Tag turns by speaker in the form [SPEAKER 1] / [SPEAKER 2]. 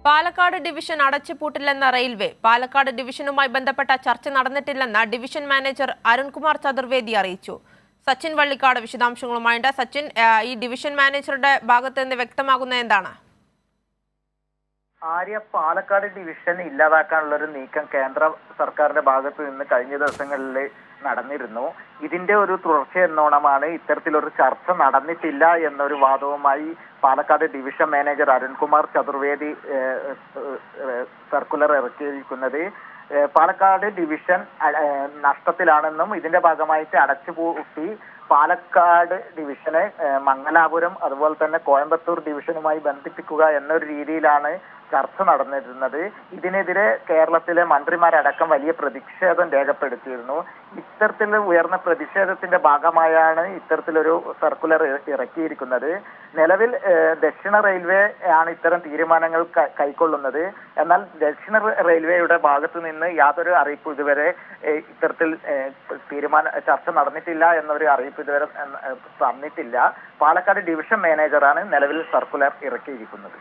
[SPEAKER 1] Palakkad division അടച്ചുപൂട്ടില്ലെന്ന railway. Palakkad ഡിവിഷനുമായി ബന്ധപ്പെട്ട ചർച്ച നടന്നിട്ടില്ലെന്ന് ഡിവിഷൻ മാനേജർ അരുൺകുമാർ ചതുർവേദി അറിയിച്ചു. സച്ചിൻ വള്ളിക്കാട് വിശദാംശങ്ങളുമായിട്ട്. സച്ചിൻ, ഈ ഡിവിഷൻ മാനേജറുടെ ഭാഗത്ത് നിന്ന് വ്യക്തമാകുന്നത് എന്താണ്?
[SPEAKER 2] പാലക്കാട് ഡിവിഷൻ ഇല്ലാതാക്കാനുള്ള ഒരു നീക്കം കേന്ദ്ര സർക്കാരിന്റെ ഭാഗത്ത് നിന്ന് കഴിഞ്ഞ ദിവസങ്ങളിൽ നടന്നിരുന്നു. ഇതിന്റെ ഒരു തുടർച്ച എന്നോണമാണ് ഇത്തരത്തിലൊരു ചർച്ച നടന്നിട്ടില്ല എന്നൊരു വാദവുമായി Palakkad division manager Arunkumar Chaturvedi circular ഇറക്കിയിരിക്കുന്നത്. പാലക്കാട് ഡിവിഷൻ നഷ്ടത്തിലാണെന്നും ഇതിന്റെ ഭാഗമായിട്ട് അടച്ചുപൂട്ടി പാലക്കാട് ഡിവിഷനെ മംഗലാപുരം അതുപോലെ തന്നെ കോയമ്പത്തൂർ ഡിവിഷനുമായി ബന്ധിപ്പിക്കുക എന്നൊരു രീതിയിലാണ് ചർച്ച നടന്നിരുന്നത്. ഇതിനെതിരെ കേരളത്തിലെ മന്ത്രിമാരടക്കം വലിയ പ്രതിഷേധം രേഖപ്പെടുത്തിയിരുന്നു. ഇത്തരത്തിൽ ഉയർന്ന പ്രതിഷേധത്തിന്റെ ഭാഗമായാണ് ഇത്തരത്തിലൊരു സർക്കുലർ ഇറക്കിയിരിക്കുന്നത്. നിലവിൽ ദക്ഷിണ റെയിൽവേ ആണ് ഇത്തരം തീരുമാനങ്ങൾ കൈക്കൊള്ളുന്നത്. എന്നാൽ ദക്ഷിണ റെയിൽവേയുടെ ഭാഗത്തു നിന്ന് യാതൊരു അറിയിപ്പ് ഇതുവരെ ഇത്തരത്തിൽ ചർച്ച നടന്നിട്ടില്ല എന്നൊരു അറിയിപ്പ് ഇതുവരെ തന്നിട്ടില്ല. പാലക്കാട് ഡിവിഷൻ മാനേജറാണ് നിലവിൽ സർക്കുലർ ഇറക്കിയിരിക്കുന്നത്.